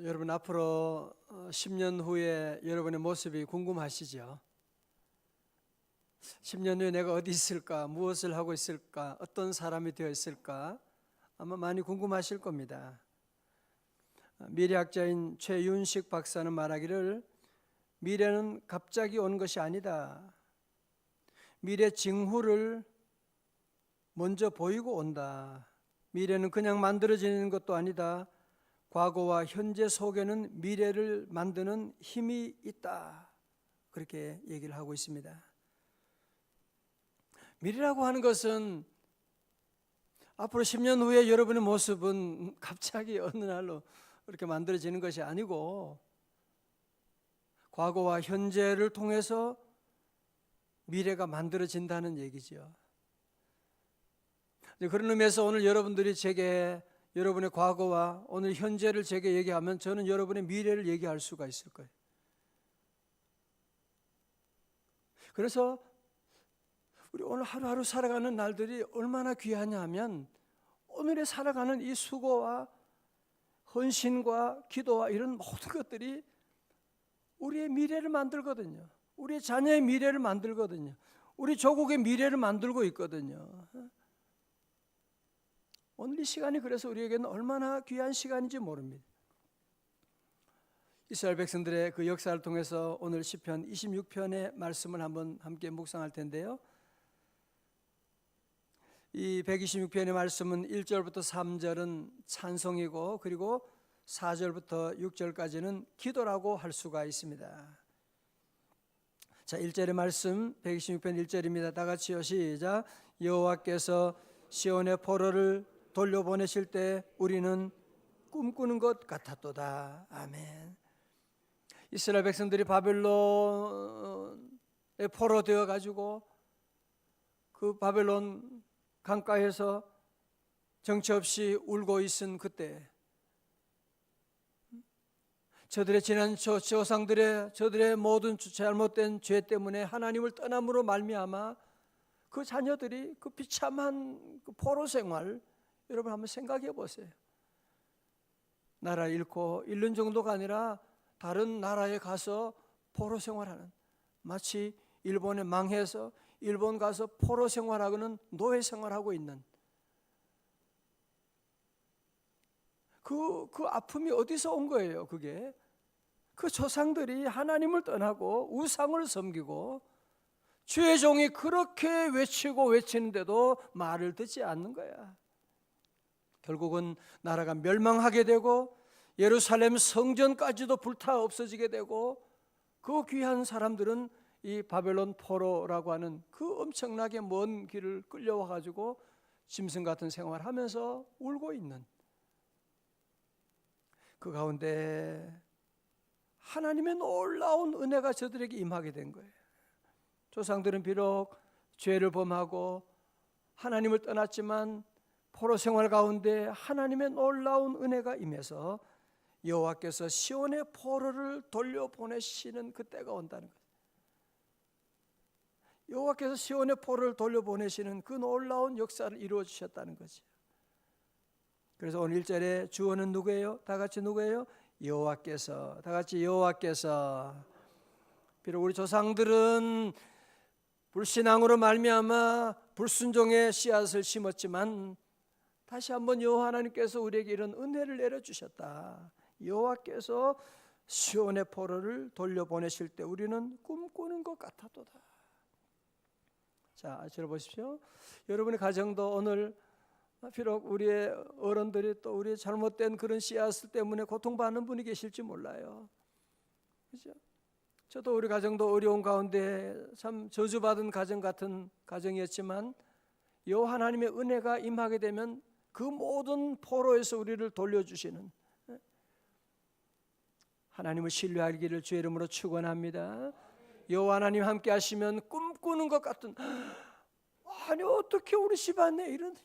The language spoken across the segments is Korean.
여러분 앞으로 10년 후에 여러분의 모습이 궁금하시죠? 10년 후에 내가 어디 있을까? 무엇을 하고 있을까? 어떤 사람이 되어 있을까? 아마 많이 궁금하실 겁니다. 미래학자인 최윤식 박사는 말하기를 미래는 갑자기 온 것이 아니다. 미래 징후를 먼저 보이고 온다. 미래는 그냥 만들어지는 것도 아니다. 과거와 현재 속에는 미래를 만드는 힘이 있다. 그렇게 얘기를 하고 있습니다. 미래라고 하는 것은 앞으로 10년 후에 여러분의 모습은 갑자기 어느 날로 그렇게 만들어지는 것이 아니고 과거와 현재를 통해서 미래가 만들어진다는 얘기죠. 그런 의미에서 오늘 여러분들이 제게 여러분의 과거와 오늘 현재를 제게 얘기하면 저는 여러분의 미래를 얘기할 수가 있을 거예요. 그래서 우리 오늘 하루하루 살아가는 날들이 얼마나 귀하냐 하면 오늘에 살아가는 이 수고와 헌신과 기도와 이런 모든 것들이 우리의 미래를 만들거든요. 우리의 자녀의 미래를 만들거든요. 우리 조국의 미래를 만들고 있거든요. 오늘 이 시간이 그래서 우리에게는 얼마나 귀한 시간인지 모릅니다. 이스라엘 백성들의 그 역사를 통해서 오늘 시편 26편의 말씀을 한번 함께 묵상할 텐데요. 이 126편의 말씀은 1절부터 3절은 찬송이고 그리고 4절부터 6절까지는 기도라고 할 수가 있습니다. 자, 1절의 말씀 126편 1절입니다. 다 같이요. 시작. 여호와께서 시온의 포로를 돌려보내실 때 우리는 꿈꾸는 것 같았도다. 아멘. 이스라엘 백성들이 바벨론에 포로 되어 가지고 그 바벨론 강가에서 정처 없이 울고 있은 그때 저들의 지난 저들의 모든 잘못된 죄 때문에 하나님을 떠남으로 말미암아 그 자녀들이 그 비참한 그 포로 생활 여러분 한번 생각해 보세요. 나라 잃는 정도가 아니라 다른 나라에 가서 포로 생활하는, 마치 일본에 망해서 일본 가서 포로 생활하고는 노예 생활하고 있는 그 아픔이 어디서 온 거예요? 그게 그 조상들이 하나님을 떠나고 우상을 섬기고 주의 종이 그렇게 외치고 외치는데도 말을 듣지 않는 거야. 결국은 나라가 멸망하게 되고 예루살렘 성전까지도 불타 없어지게 되고 그 귀한 사람들은 이 바벨론 포로라고 하는 그 엄청나게 먼 길을 끌려와 가지고 짐승 같은 생활을 하면서 울고 있는 그 가운데 하나님의 놀라운 은혜가 저들에게 임하게 된 거예요. 조상들은 비록 죄를 범하고 하나님을 떠났지만 포로 생활 가운데 하나님의 놀라운 은혜가 임해서 여호와께서 시온의 포로를 돌려보내시는 그때가 온다는 거예요. 여호와께서 시온의 포로를 돌려보내시는 그 놀라운 역사를 이루어 주셨다는 거죠. 그래서 오늘 1절에 주어는 누구예요? 다 같이 누구예요? 여호와께서. 다 같이 여호와께서. 비록 우리 조상들은 불신앙으로 말미암아 불순종의 씨앗을 심었지만 다시 한번 여호와 하나님께서 우리에게 이런 은혜를 내려주셨다. 여호와께서 시온의 포로를 돌려보내실 때 우리는 꿈꾸는 것 같았도다. 자, 들어보십시오. 여러분의 가정도 오늘 비록 우리의 어른들이 또 우리의 잘못된 그런 씨앗을 때문에 고통받는 분이 계실지 몰라요. 그렇죠? 저도 우리 가정도 어려운 가운데 참 저주받은 가정 같은 가정이었지만 여호와 하나님의 은혜가 임하게 되면 그 모든 포로에서 우리를 돌려주시는 하나님을 신뢰하기를 주의 이름으로 축원합니다. 여호와 하나님 함께 하시면 꿈꾸는 것 같은, 아니 어떻게 우리 집안에 이런,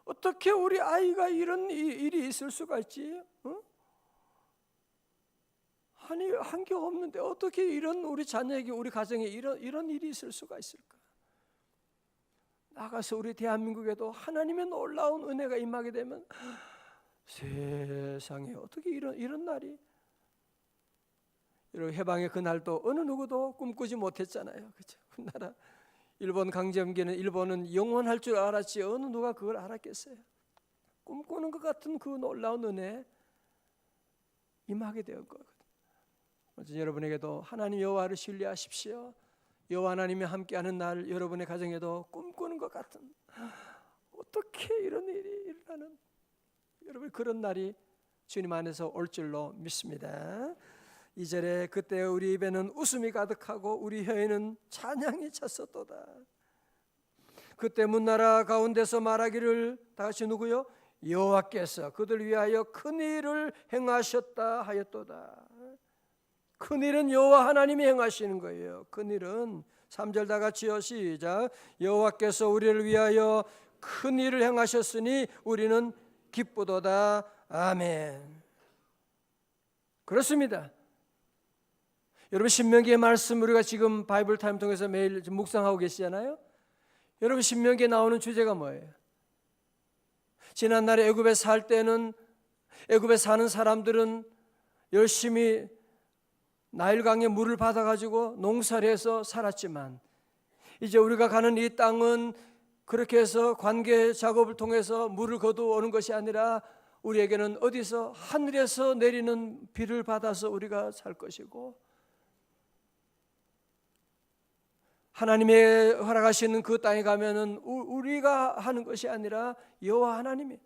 어떻게 우리 아이가 이런 일이 있을 수가 있지? 아니 한 게 없는데 어떻게 이런 우리 자녀에게 우리 가정에 이런 일이 있을 수가 있을까? 나가서 우리 대한민국에도 하나님의 놀라운 은혜가 임하게 되면 세상에 어떻게 이런 날이. 여러분, 해방의 그날도 어느 누구도 꿈꾸지 못했잖아요. 그렇죠? 그 나라 일본 강점기는 일본은 영원할 줄 알았지 어느 누가 그걸 알았겠어요. 꿈꾸는 것 같은 그 놀라운 은혜 임하게 되었 거거든요. 여러분에게도 하나님 여호와를 신뢰하십시오. 여호와 하나님이 함께하는 날 여러분의 가정에도 꿈꾸는 것 같은, 어떻게 이런 일이 일어나는, 여러분 그런 날이 주님 안에서 올 줄로 믿습니다. 2절에 그때 우리 입에는 웃음이 가득하고 우리 혀에는 찬양이 찼었도다. 그때 문나라 가운데서 말하기를, 다 같이 누구요? 여호와께서 그들 위하여 큰 일을 행하셨다 하였도다. 큰 일은 여호와 하나님이 행하시는 거예요. 큰 일은 3절 다 같이요, 시작. 여호와께서 우리를 위하여 큰 일을 행하셨으니 우리는 기쁘도다. 아멘. 그렇습니다. 여러분, 신명기의 말씀 우리가 지금 바이블 타임 통해서 매일 묵상하고 계시잖아요. 여러분, 신명기에 나오는 주제가 뭐예요? 지난날에 애굽에 살 때는, 애굽에 사는 사람들은 열심히 나일강의 물을 받아가지고 농사를 해서 살았지만, 이제 우리가 가는 이 땅은 그렇게 해서 관계 작업을 통해서 물을 거두어오는 것이 아니라 우리에게는 어디서 하늘에서 내리는 비를 받아서 우리가 살 것이고, 하나님의 허락하시는 그 땅에 가면은 우리가 하는 것이 아니라 여호와 하나님이.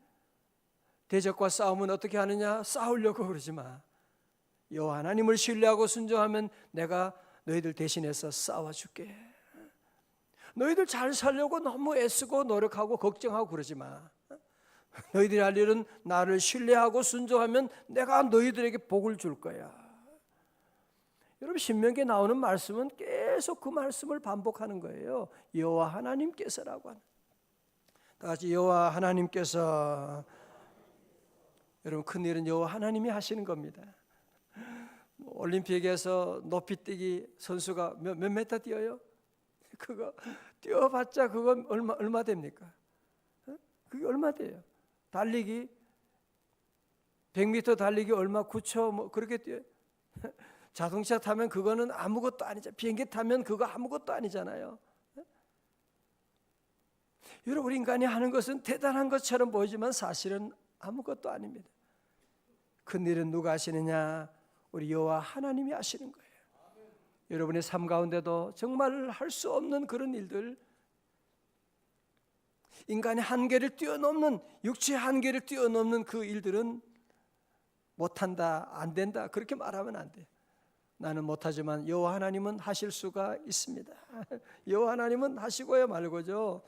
대적과 싸움은 어떻게 하느냐? 싸우려고 그러지 마. 여호와 하나님을 신뢰하고 순종하면 내가 너희들 대신해서 싸워줄게. 너희들 잘 살려고 너무 애쓰고 노력하고 걱정하고 그러지 마. 너희들이 할 일은 나를 신뢰하고 순종하면 내가 너희들에게 복을 줄 거야. 여러분, 신명기에 나오는 말씀은 계속 그 말씀을 반복하는 거예요. 여호와 하나님께서라고 하는. 다 같이 여호와 하나님께서. 여러분, 큰일은 여호와 하나님이 하시는 겁니다. 올림픽에서 높이뛰기 선수가 몇 메타 뛰어요? 그거 뛰어봤자 그거 얼마 됩니까? 그게 얼마 돼요? 달리기 100m 달리기 얼마 9초 뭐 그렇게 뛰어요. 자동차 타면 그거는 아무것도 아니죠. 비행기 타면 그거 아무것도 아니잖아요. 여러분, 우리 인간이 하는 것은 대단한 것처럼 보이지만 사실은 아무것도 아닙니다. 큰 일은 누가 하시느냐? 우리 여호와 하나님이 하시는 거예요. 여러분의 삶 가운데도 정말 할 수 없는 그런 일들, 인간의 한계를 뛰어넘는, 육체의 한계를 뛰어넘는 그 일들은 못한다, 안 된다 그렇게 말하면 안 돼요. 나는 못하지만 여호와 하나님은 하실 수가 있습니다. 여호와 하나님은 하시고야 말고죠.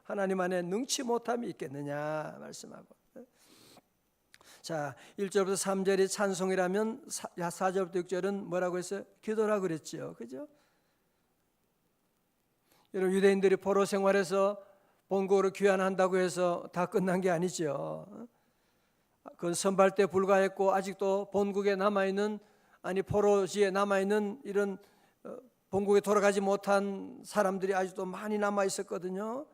하나님 안에 능치 못함이 있겠느냐 말씀하고. 자, 1절부터 3절이 찬송이라면 4절부터 6절은 뭐라고 했어요? 기도라고 그랬죠. 그죠? 여러분, 유대인들이 포로 생활에서 본국으로 귀환한다고 해서 다 끝난 게 아니죠. 그건 선발 때 불과했고 아직도 본국에 남아있는, 포로지에 남아있는 이런 본국에 돌아가지 못한 사람들이 아직도 많이 남아 있었거든요.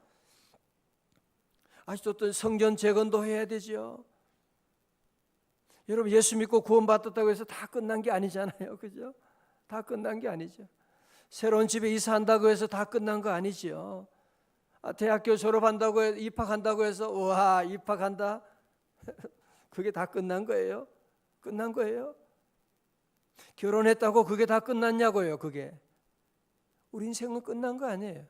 아직도 또 성전 재건도 해야 되죠. 여러분, 예수 믿고 구원받았다고 해서 다 끝난 게 아니잖아요. 그죠? 다 끝난 게 아니죠. 새로운 집에 이사한다고 해서 다 끝난 거 아니죠. 대학교 졸업한다고 해서, 입학한다고 해서 와 입학한다 그게 다 끝난 거예요? 끝난 거예요? 결혼했다고 그게 다 끝났냐고요. 그게 우리 인생은 끝난 거 아니에요.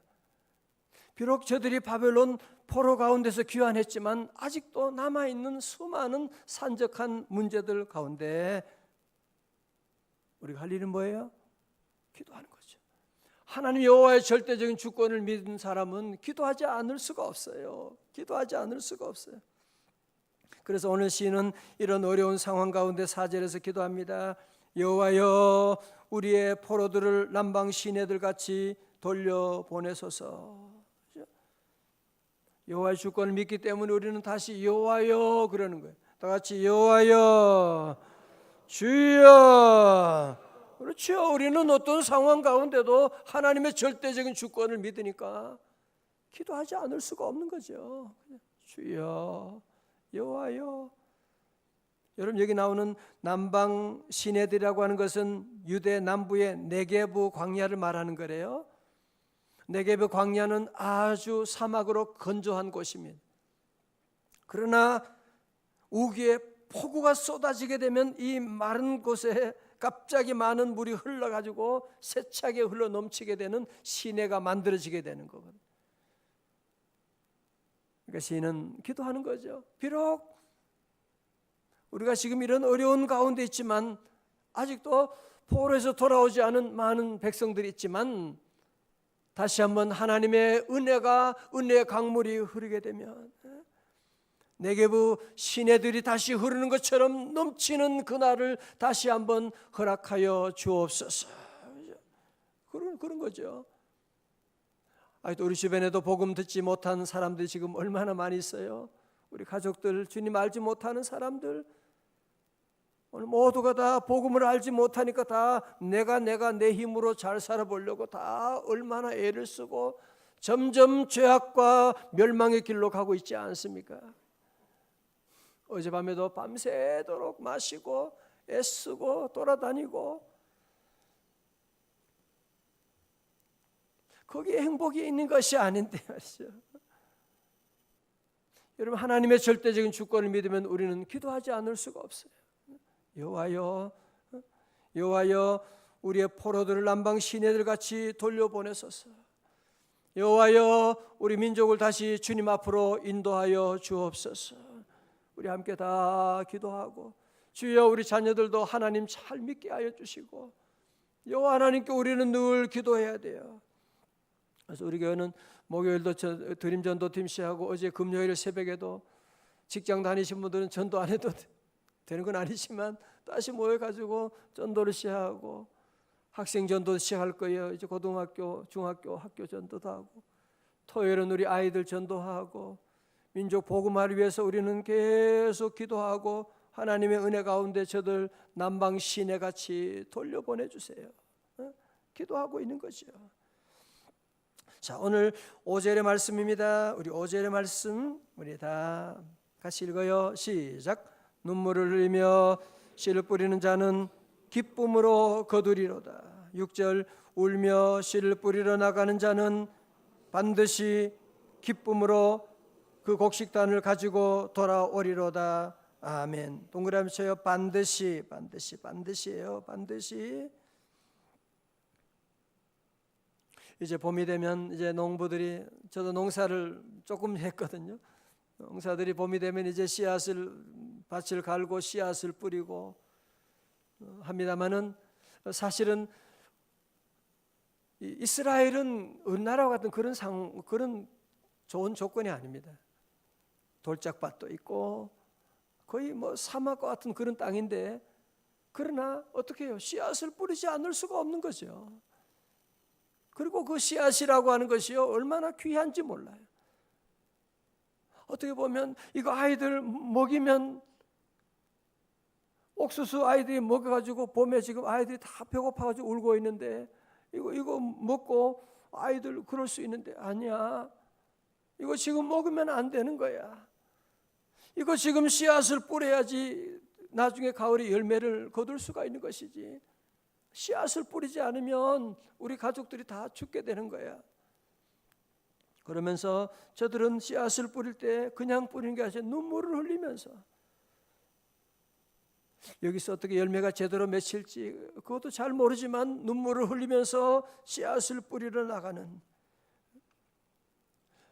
비록 저들이 바벨론 포로 가운데서 귀환했지만 아직도 남아있는 수많은 산적한 문제들 가운데 우리가 할 일은 뭐예요? 기도하는 거죠. 하나님 여호와의 절대적인 주권을 믿는 사람은 기도하지 않을 수가 없어요. 기도하지 않을 수가 없어요. 그래서 오늘 시인은 이런 어려운 상황 가운데 4절에서 기도합니다. 여호와여, 우리의 포로들을 남방 시내들 같이 돌려보내소서. 여호와의 주권을 믿기 때문에 우리는 다시 여호와여 그러는 거예요. 다 같이 여호와여, 주여. 그렇죠. 우리는 어떤 상황 가운데도 하나님의 절대적인 주권을 믿으니까 기도하지 않을 수가 없는 거죠. 주여, 여호와여. 여러분 여기 나오는 남방 시내들이라고 하는 것은 유대 남부의 네게부 광야를 말하는 거래요. 네게부 광야는 아주 사막으로 건조한 곳입니다. 그러나 우기에 폭우가 쏟아지게 되면 이 마른 곳에 갑자기 많은 물이 흘러가지고 세차게 흘러 넘치게 되는 시내가 만들어지게 되는 거거든요. 그러니까 시인은 기도하는 거죠. 비록 우리가 지금 이런 어려운 가운데 있지만 아직도 포로에서 돌아오지 않은 많은 백성들이 있지만 다시 한번 하나님의 은혜의 강물이 흐르게 되면 네게부 시내들이 다시 흐르는 것처럼 넘치는 그날을 다시 한번 허락하여 주옵소서. 그런 거죠. 또 우리 주변에도 복음 듣지 못한 사람들이 지금 얼마나 많이 있어요. 우리 가족들, 주님 알지 못하는 사람들, 오늘 모두가 다 복음을 알지 못하니까 다 내가 내 힘으로 잘 살아보려고 다 얼마나 애를 쓰고 점점 죄악과 멸망의 길로 가고 있지 않습니까? 어젯밤에도 밤새도록 마시고 애쓰고 돌아다니고 거기에 행복이 있는 것이 아닌데 말이죠. 여러분 하나님의 절대적인 주권을 믿으면 우리는 기도하지 않을 수가 없어요. 여호와여 우리의 포로들을 남방 시내들 같이 돌려보내소서. 여호와여 우리 민족을 다시 주님 앞으로 인도하여 주옵소서. 우리 함께 다 기도하고 주여 우리 자녀들도 하나님 잘 믿게 하여 주시고 여호와 하나님께 우리는 늘 기도해야 돼요. 그래서 우리 교회는 목요일도 드림 전도팀 시하고 어제 금요일 새벽에도 직장 다니신 분들은 전도 안 해도 되는 건 아니지만 다시 모여가지고 전도를 시하고 학생 전도 시할 거예요. 이제 고등학교, 중학교, 학교 전도도 하고 토요일은 우리 아이들 전도하고 민족 복음화를 위해서 우리는 계속 기도하고 하나님의 은혜 가운데 저들 남방 시내같이 돌려보내주세요. 기도하고 있는 거죠. 자, 오늘 5절의 말씀입니다. 우리 5절의 말씀 우리 다 같이 읽어요. 시작. 눈물을 흘리며 씨를 뿌리는 자는 기쁨으로 거두리로다. 6절. 울며 씨를 뿌리러 나가는 자는 반드시 기쁨으로 그 곡식단을 가지고 돌아오리로다. 아멘. 동그라미 쳐요. 반드시예요. 반드시. 이제 봄이 되면 이제 농부들이, 저도 농사를 조금 했거든요. 농사들이 봄이 되면 이제 밭을 갈고 씨앗을 뿌리고 합니다만은 사실은 이스라엘은 은나라와 같은 그런 좋은 조건이 아닙니다. 돌짝밭도 있고 거의 뭐 사막과 같은 그런 땅인데, 그러나 어떻게 해요? 씨앗을 뿌리지 않을 수가 없는 거죠. 그리고 그 씨앗이라고 하는 것이요 얼마나 귀한지 몰라요. 어떻게 보면 이거 아이들 먹이면, 옥수수 아이들이 먹어가지고 봄에 지금 아이들이 다 배고파가지고 울고 있는데 이거 먹고 아이들 그럴 수 있는데, 아니야. 이거 지금 먹으면 안 되는 거야. 이거 지금 씨앗을 뿌려야지 나중에 가을에 열매를 거둘 수가 있는 것이지. 씨앗을 뿌리지 않으면 우리 가족들이 다 죽게 되는 거야. 그러면서 저들은 씨앗을 뿌릴 때 그냥 뿌리는 게 아니라 눈물을 흘리면서, 여기서 어떻게 열매가 제대로 맺힐지 그것도 잘 모르지만 눈물을 흘리면서 씨앗을 뿌리러 나가는,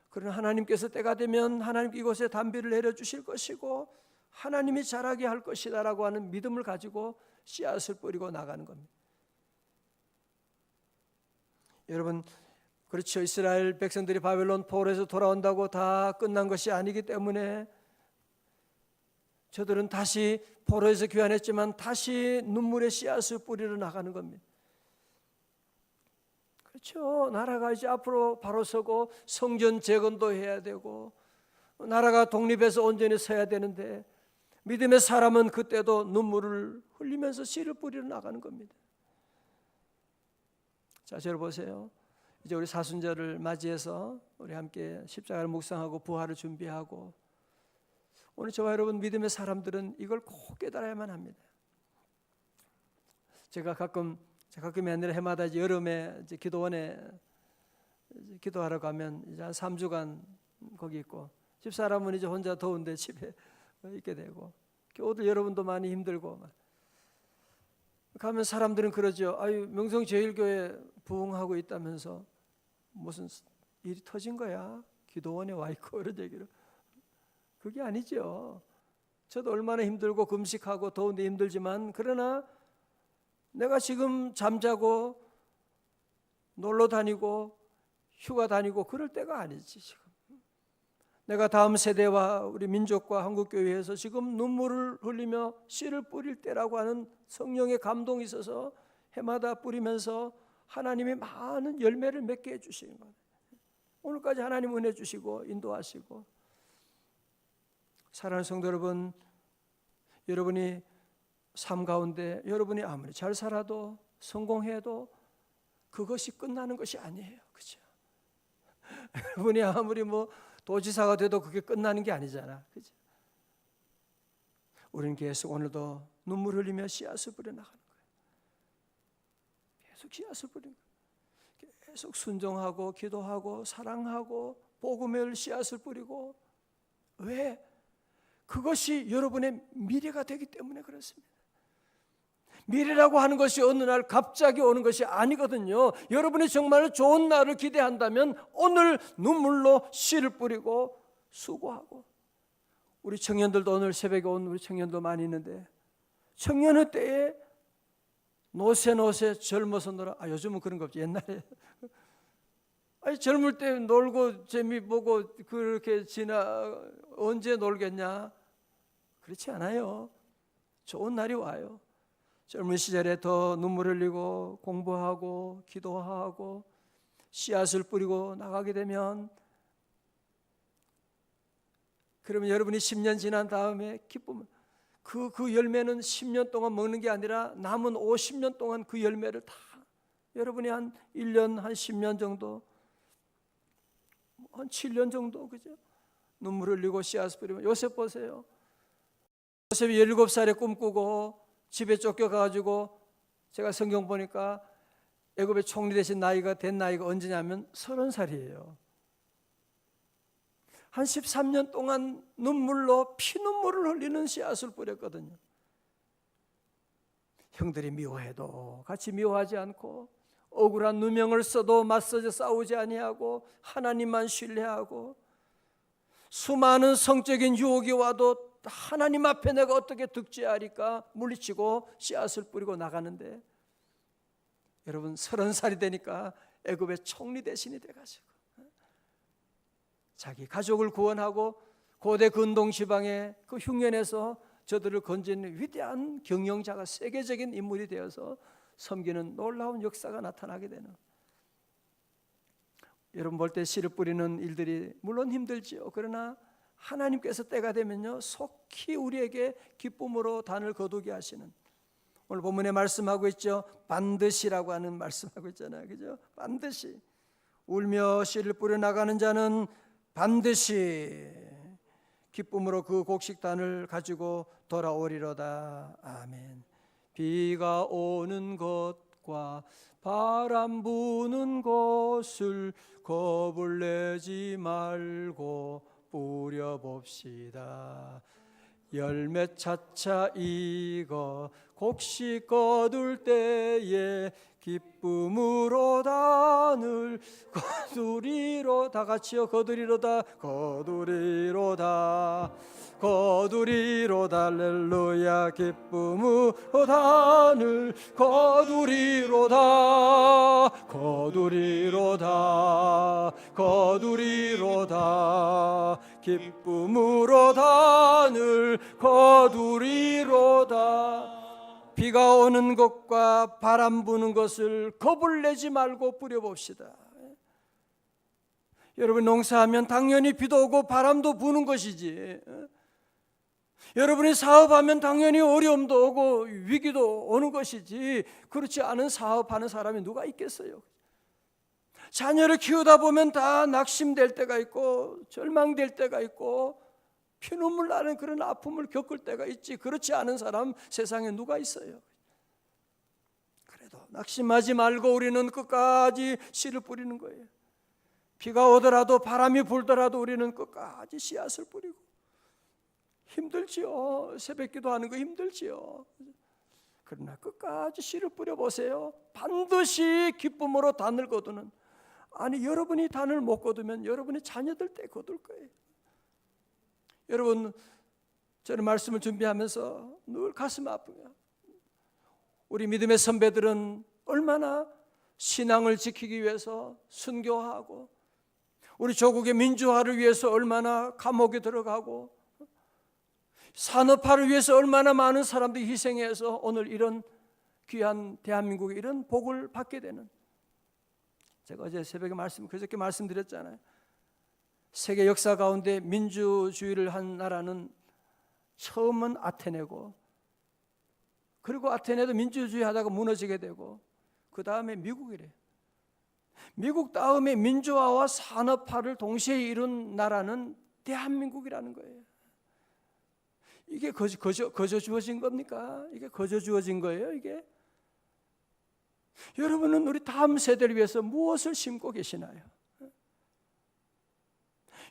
그러나 하나님께서 때가 되면 하나님 이곳에 단비를 내려주실 것이고 하나님이 자라게 할 것이다 라고 하는 믿음을 가지고 씨앗을 뿌리고 나가는 겁니다. 여러분, 그렇죠. 이스라엘 백성들이 바벨론 포로에서 돌아온다고 다 끝난 것이 아니기 때문에 저들은 다시 포로에서 귀환했지만 다시 눈물의 씨앗을 뿌리러 나가는 겁니다. 그렇죠. 나라가 이제 앞으로 바로 서고 성전 재건도 해야 되고 나라가 독립해서 온전히 서야 되는데, 믿음의 사람은 그때도 눈물을 흘리면서 씨를 뿌리러 나가는 겁니다. 자, 저를 보세요. 이제 우리 사순절을 맞이해서 우리 함께 십자가를 묵상하고 부활을 준비하고, 오늘 저와 여러분 믿음의 사람들은 이걸 꼭 깨달아야만 합니다. 제가 가끔이 아니라 해마다 이제 여름에 이제 기도원에 이제 기도하러 가면 이제 한 3주간 거기 있고, 집사람은 이제 혼자 더운데 집에 있게 되고, 교우들 여러분도 많이 힘들고 가면 사람들은 그러죠. 아유, 명성제일교회 부흥하고 있다면서 무슨 일이 터진 거야? 기도원에 와 있고, 이런 얘기를. 그게 아니죠. 저도 얼마나 힘들고 금식하고 더운데 힘들지만, 그러나 내가 지금 잠자고 놀러 다니고 휴가 다니고 그럴 때가 아니지. 지금 내가 다음 세대와 우리 민족과 한국교회에서 지금 눈물을 흘리며 씨를 뿌릴 때라고 하는 성령의 감동이 있어서 해마다 뿌리면서 하나님이 많은 열매를 맺게 해주시는 거예요. 오늘까지 하나님 은혜 주시고 인도하시고. 사랑하는 성도 여러분, 여러분이 삶 가운데 여러분이 아무리 잘 살아도 성공해도 그것이 끝나는 것이 아니에요. 그렇죠? 여러분이 아무리 도지사가 돼도 그게 끝나는 게 아니잖아. 그렇죠? 우리는 계속 오늘도 눈물 흘리며 씨앗을 뿌려 나가는 거예요. 계속 씨앗을 뿌리는 거예요. 계속 순종하고 기도하고 사랑하고 복음의 씨앗을 뿌리고. 왜? 그것이 여러분의 미래가 되기 때문에 그렇습니다. 미래라고 하는 것이 어느 날 갑자기 오는 것이 아니거든요. 여러분이 정말 좋은 날을 기대한다면 오늘 눈물로 씨를 뿌리고 수고하고. 우리 청년들도 오늘 새벽에 온 우리 청년도 많이 있는데, 청년의 때에 노세 젊어서 놀아. 요즘은 그런 거 없지. 옛날에 젊을 때 놀고 재미 보고 그렇게 언제 놀겠냐? 그렇지 않아요. 좋은 날이 와요. 젊은 시절에 더 눈물 흘리고 공부하고 기도하고 씨앗을 뿌리고 나가게 되면, 그러면 여러분이 10년 지난 다음에 기쁨, 그 열매는 10년 동안 먹는 게 아니라 남은 50년 동안 그 열매를 다 여러분이 한 1년, 한 10년 정도, 한 7년 정도, 그죠? 눈물 흘리고 씨앗을 뿌리면. 요셉 보세요. 요셉이 17살에 꿈꾸고 집에 쫓겨가가지고, 제가 성경 보니까 애굽의 총리 되신 된 나이가 언제냐면 30살이에요. 한 13년 동안 피눈물을 흘리는 씨앗을 뿌렸거든요. 형들이 미워해도 같이 미워하지 않고, 억울한 누명을 써도 맞서서 싸우지 아니하고, 하나님만 신뢰하고, 수많은 성적인 유혹이 와도 하나님 앞에 내가 어떻게 득죄하리까 물리치고 씨앗을 뿌리고 나가는데, 여러분 30살이 되니까 애굽의 총리 대신이 돼가지고 자기 가족을 구원하고 고대 근동 지방의 그 흉년에서 저들을 건지는 위대한 경영자가, 세계적인 인물이 되어서 섬기는 놀라운 역사가 나타나게 되는. 여러분 볼 때 씨를 뿌리는 일들이 물론 힘들지요. 그러나 하나님께서 때가 되면요 속히 우리에게 기쁨으로 단을 거두게 하시는, 오늘 본문에 말씀하고 있죠. 반드시라고 하는 말씀하고 있잖아요. 그죠? 반드시 울며 씨를 뿌려 나가는 자는 반드시 기쁨으로 그 곡식단을 가지고 돌아오리로다. 아멘. 비가 오는 것과 바람 부는 것을 겁을 내지 말고 뿌려봅시다. 열매 차차 익어 곡식 거둘 때에 기쁨으로 단을 거두리로. 다 같이요. 거두리로다. 거두리로다. 거두리로다. 할렐루야. 기쁨으로 단을 거두리로다. 거두리로다. 거두리로다. 기쁨으로 단을 거두리로다. 비가 오는 것과 바람 부는 것을 겁을 내지 말고 뿌려봅시다. 여러분 농사하면 당연히 비도 오고 바람도 부는 것이지. 여러분이 사업하면 당연히 어려움도 오고 위기도 오는 것이지, 그렇지 않은 사업하는 사람이 누가 있겠어요? 자녀를 키우다 보면 다 낙심될 때가 있고 절망될 때가 있고 피눈물 나는 그런 아픔을 겪을 때가 있지, 그렇지 않은 사람 세상에 누가 있어요? 그래도 낙심하지 말고 우리는 끝까지 씨를 뿌리는 거예요. 비가 오더라도 바람이 불더라도 우리는 끝까지 씨앗을 뿌리고. 힘들지요. 새벽기도 하는 거 힘들지요. 그러나 끝까지 씨를 뿌려보세요. 반드시 기쁨으로 단을 거두는, 아니 여러분이 단을 못 거두면 여러분의 자녀들 때 거둘 거예요. 여러분, 저는 말씀을 준비하면서 늘 가슴 아프며, 우리 믿음의 선배들은 얼마나 신앙을 지키기 위해서 순교하고, 우리 조국의 민주화를 위해서 얼마나 감옥에 들어가고, 산업화를 위해서 얼마나 많은 사람들이 희생해서 오늘 이런 귀한 대한민국에 이런 복을 받게 되는, 제가 어제 새벽에 그저께 말씀드렸잖아요. 세계 역사 가운데 민주주의를 한 나라는 처음은 아테네고, 그리고 아테네도 민주주의 하다가 무너지게 되고, 그 다음에 미국이래요. 미국 다음에 민주화와 산업화를 동시에 이룬 나라는 대한민국이라는 거예요. 이게 거저 주어진 겁니까? 이게 거저 주어진 거예요, 이게? 여러분은 우리 다음 세대를 위해서 무엇을 심고 계시나요?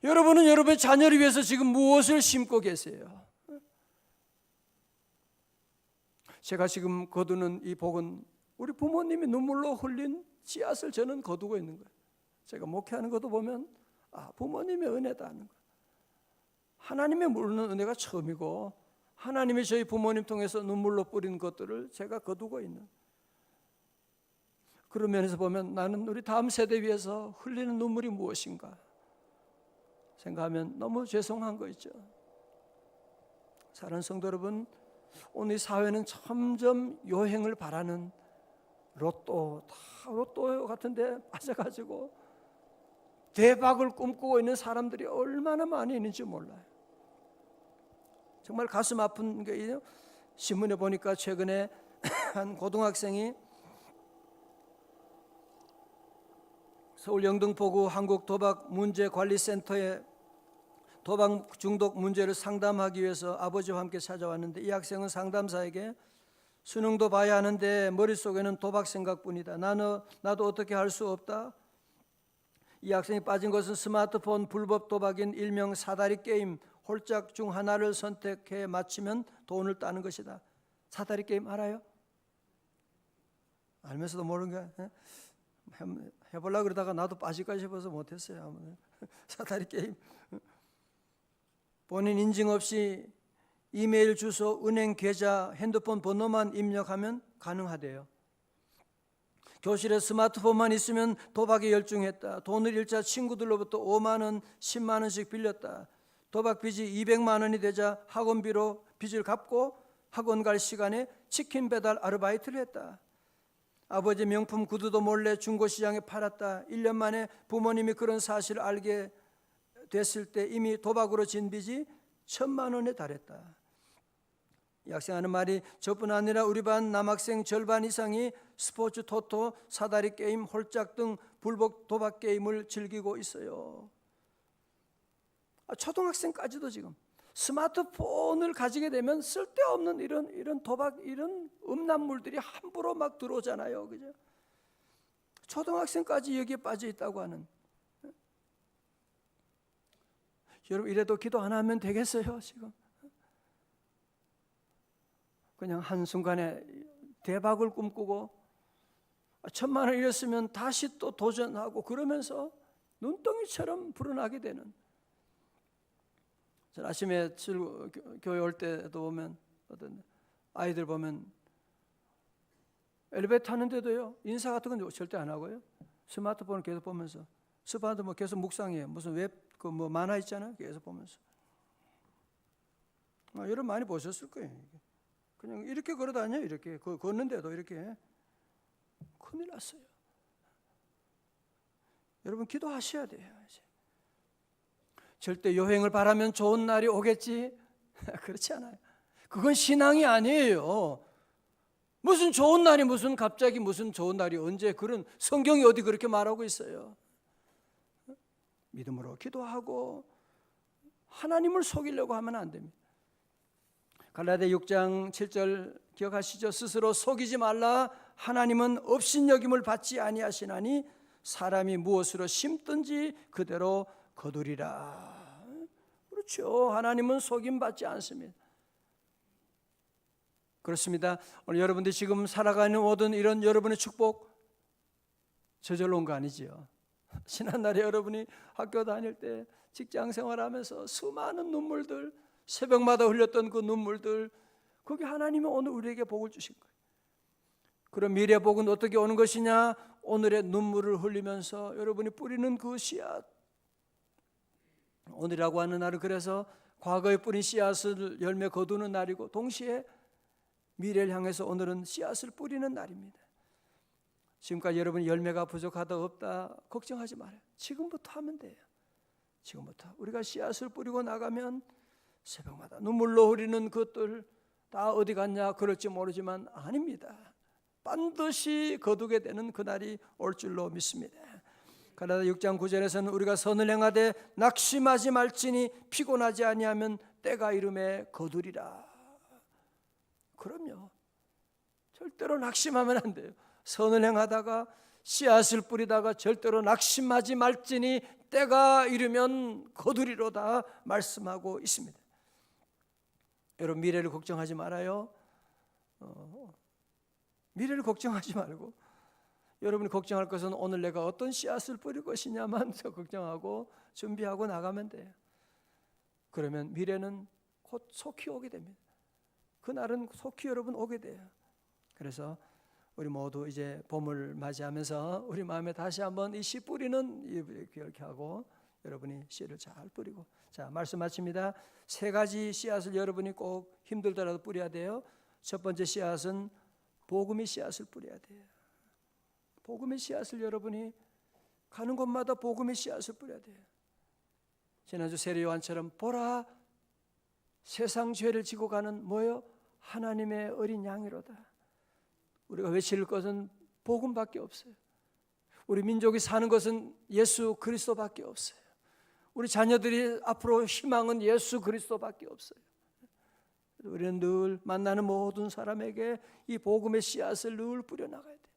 여러분은 여러분의 자녀를 위해서 지금 무엇을 심고 계세요? 제가 지금 거두는 이 복은 우리 부모님이 눈물로 흘린 씨앗을 저는 거두고 있는 거예요. 제가 목회하는 것도 보면 부모님의 은혜다 하는 거예요. 하나님의 모르는 은혜가 처음이고, 하나님이 저희 부모님 통해서 눈물로 뿌린 것들을 제가 거두고 있는, 그런 면에서 보면 나는 우리 다음 세대 위해서 흘리는 눈물이 무엇인가 생각하면 너무 죄송한 거 있죠. 사랑하는 성도 여러분, 오늘 이 사회는 점점 요행을 바라는 로또 같은 데 빠져가지고 대박을 꿈꾸고 있는 사람들이 얼마나 많이 있는지 몰라요. 정말 가슴 아픈 게, 신문에 보니까 최근에 한 고등학생이 서울 영등포구 한국도박문제관리센터에 도박 중독 문제를 상담하기 위해서 아버지와 함께 찾아왔는데, 이 학생은 상담사에게 수능도 봐야 하는데 머릿속에는 도박 생각뿐이다. 나도 어떻게 할 수 없다. 이 학생이 빠진 것은 스마트폰 불법 도박인 일명 사다리 게임, 홀짝 중 하나를 선택해 맞히면 돈을 따는 것이다. 사다리 게임 알아요? 알면서도 모르는 거야. 해보려고 그러다가 나도 빠질까 싶어서 못했어요. 사다리 게임. 본인 인증 없이 이메일 주소, 은행 계좌, 핸드폰 번호만 입력하면 가능하대요. 교실에 스마트폰만 있으면 도박에 열중했다. 돈을 잃자 친구들로부터 5만 원, 10만 원씩 빌렸다. 도박 빚이 200만 원이 되자 학원비로 빚을 갚고 학원 갈 시간에 치킨 배달 아르바이트를 했다. 아버지 명품 구두도 몰래 중고시장에 팔았다. 1년 만에 부모님이 그런 사실을 알게 됐을 때 이미 도박으로 진 빚이 1,000만 원에 달했다. 이 학생 하는 말이, 저뿐 아니라 우리 반 남학생 절반 이상이 스포츠, 토토, 사다리 게임, 홀짝 등 불법 도박 게임을 즐기고 있어요. 초등학생까지도 지금 스마트폰을 가지게 되면 쓸데없는 이런 도박, 이런 음란물들이 함부로 막 들어오잖아요, 그죠? 초등학생까지 여기에 빠져 있다고 하는. 여러분, 이래도 기도 안 하면 되겠어요, 지금? 그냥 한순간에 대박을 꿈꾸고 1,000만 원 잃었으면 다시 또 도전하고, 그러면서 눈덩이처럼 불어나게 되는. 전 아침에 교회 올 때도 보면 어떤 아이들 보면 엘리베이터 타는데도요, 인사 같은 건 절대 안 하고요, 스마트폰을 계속 보면서, 스마트폰 계속 묵상해요. 무슨 웹 뭐 만화 있잖아요, 계속 보면서. 여러분 많이 보셨을 거예요. 그냥 이렇게 걸어다녀요. 이렇게 걷는데도 이렇게. 큰일 났어요. 여러분 기도하셔야 돼요. 이제. 절대 여행을 바라면 좋은 날이 오겠지? 그렇지 않아요. 그건 신앙이 아니에요. 무슨 좋은 날이, 무슨 갑자기 무슨 좋은 날이 언제, 그런 성경이 어디 그렇게 말하고 있어요. 믿음으로 기도하고 하나님을 속이려고 하면 안 됩니다. 갈라디아 6장 7절 기억하시죠? 스스로 속이지 말라. 하나님은 업신여김을 받지 아니하시나니 사람이 무엇으로 심든지 그대로 거두리라. 그렇죠. 하나님은 속임 받지 않습니다. 그렇습니다. 오늘 여러분들이 지금 살아가는 모든 이런 여러분의 축복 저절로 온 거 아니지요. 지난날에 여러분이 학교 다닐 때 직장 생활하면서 수많은 눈물들, 새벽마다 흘렸던 그 눈물들, 그게 하나님이 오늘 우리에게 복을 주신 거예요. 그럼 미래 복은 어떻게 오는 것이냐? 오늘의 눈물을 흘리면서 여러분이 뿌리는 그 씨앗, 오늘이라고 하는 날은 그래서 과거에 뿌린 씨앗을 열매 거두는 날이고 동시에 미래를 향해서 오늘은 씨앗을 뿌리는 날입니다. 지금까지 여러분이 열매가 부족하다 없다 걱정하지 말아요. 지금부터 하면 돼요. 지금부터 우리가 씨앗을 뿌리고 나가면 새벽마다 눈물로 흐리는 것들 다 어디 갔냐 그럴지 모르지만 아닙니다. 반드시 거두게 되는 그날이 올 줄로 믿습니다. 갈라디아 6장 9절에서는 우리가 선을 행하되 낙심하지 말지니 피곤하지 아니하면 때가 이름에 거두리라. 그럼요. 절대로 낙심하면 안 돼요. 선을 행하다가 씨앗을 뿌리다가 절대로 낙심하지 말지니 때가 이르면 거두리로다 말씀하고 있습니다. 여러분 미래를 걱정하지 말아요. 미래를 걱정하지 말고 여러분이 걱정할 것은 오늘 내가 어떤 씨앗을 뿌릴 것이냐만 걱정하고 준비하고 나가면 돼요. 그러면 미래는 곧 속히 오게 됩니다. 그날은 속히 여러분 오게 돼요. 그래서 우리 모두 이제 봄을 맞이하면서 우리 마음에 다시 한번 이 씨 뿌리는 이렇게 하고 여러분이 씨를 잘 뿌리고, 자 말씀 마칩니다. 세 가지 씨앗을 여러분이 꼭 힘들더라도 뿌려야 돼요. 첫 번째 씨앗은 복음의 씨앗을 뿌려야 돼요. 복음의 씨앗을 여러분이 가는 곳마다 복음의 씨앗을 뿌려야 돼요. 지난주 세례 요한처럼 보라 세상 죄를 지고 가는 뭐예요? 하나님의 어린 양이로다. 우리가 외칠 것은 복음밖에 없어요. 우리 민족이 사는 것은 예수 그리스도밖에 없어요. 우리 자녀들이 앞으로 희망은 예수 그리스도밖에 없어요. 우리는 늘 만나는 모든 사람에게 이 복음의 씨앗을 늘 뿌려나가야 돼요.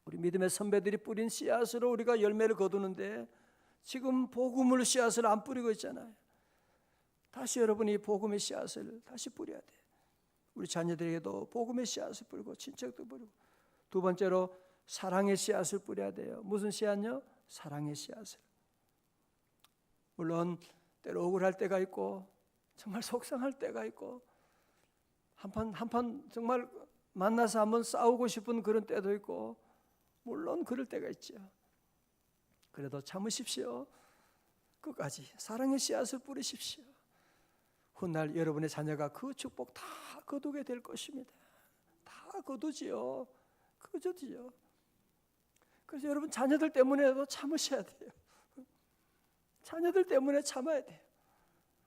우리 믿음의 선배들이 뿌린 씨앗으로 우리가 열매를 거두는데 지금 복음을 씨앗을 안 뿌리고 있잖아요. 다시 여러분이 복음의 씨앗을 다시 뿌려야 돼요. 우리 자녀들에게도 복음의 씨앗을 뿌리고 친척도 뿌리고, 두 번째로 사랑의 씨앗을 뿌려야 돼요. 무슨 씨앗요? 사랑의 씨앗을. 물론 때로 억울할 때가 있고 정말 속상할 때가 있고 한판 정말 만나서 한번 싸우고 싶은 그런 때도 있고 물론 그럴 때가 있죠. 그래도 참으십시오. 끝까지 사랑의 씨앗을 뿌리십시오. 훗날 여러분의 자녀가 그 축복 다 거두게 될 것입니다. 다 거두지요. 거두지요. 그래서 여러분 자녀들 때문에도 참으셔야 돼요. 자녀들 때문에 참아야 돼요.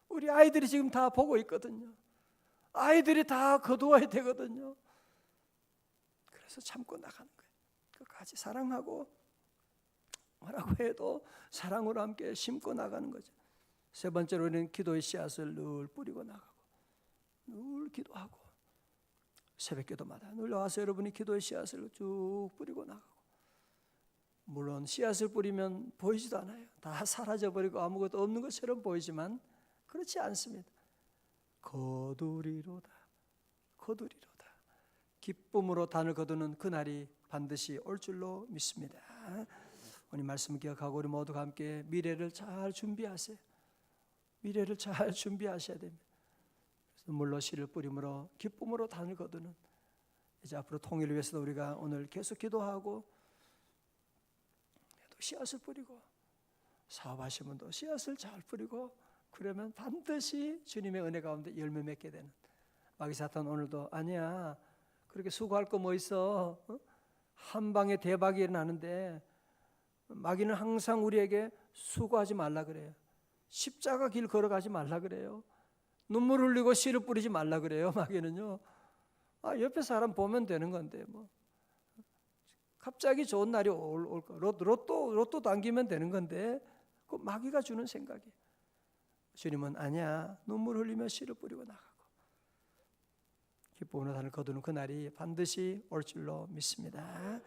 우리 아이들이 지금 다 보고 있거든요. 아이들이 다 거두어야 되거든요. 그래서 참고 나가는 거예요. 끝까지 사랑하고 뭐라고 해도 사랑으로 함께 심고 나가는 거죠. 세 번째로는 기도의 씨앗을 늘 뿌리고 나가고 늘 기도하고 새벽 기도마다 늘 나와서 여러분이 기도의 씨앗을 쭉 뿌리고 나가고, 물론 씨앗을 뿌리면 보이지도 않아요. 다 사라져버리고 아무것도 없는 것처럼 보이지만 그렇지 않습니다. 거두리로다. 거두리로다. 기쁨으로 단을 거두는 그날이 반드시 올 줄로 믿습니다. 오늘 말씀 기억하고 우리 모두가 함께 미래를 잘 준비하세요. 미래를 잘 준비하셔야 됩니다. 눈물로 씨를 뿌림으로 기쁨으로 단을 거두는, 이제 앞으로 통일을 위해서도 우리가 오늘 계속 기도하고 또 씨앗을 뿌리고 사업하시는 분도 씨앗을 잘 뿌리고 그러면 반드시 주님의 은혜 가운데 열매 맺게 되는. 마귀 사탄 오늘도 아니야 그렇게 수고할 거 뭐 있어, 한 방에 대박이 일어나는데 마귀는 항상 우리에게 수고하지 말라 그래요. 십자가 길 걸어가지 말라 그래요. 눈물 흘리고 씨를 뿌리지 말라 그래요. 마귀는요. 옆에 사람 보면 되는 건데 뭐 갑자기 좋은 날이 올까 로또 당기면 되는 건데 그 마귀가 주는 생각이. 주님은 아니야, 눈물 흘리며 씨를 뿌리고 나가고 기쁨의 산을 거두는 그날이 반드시 올 줄로 믿습니다.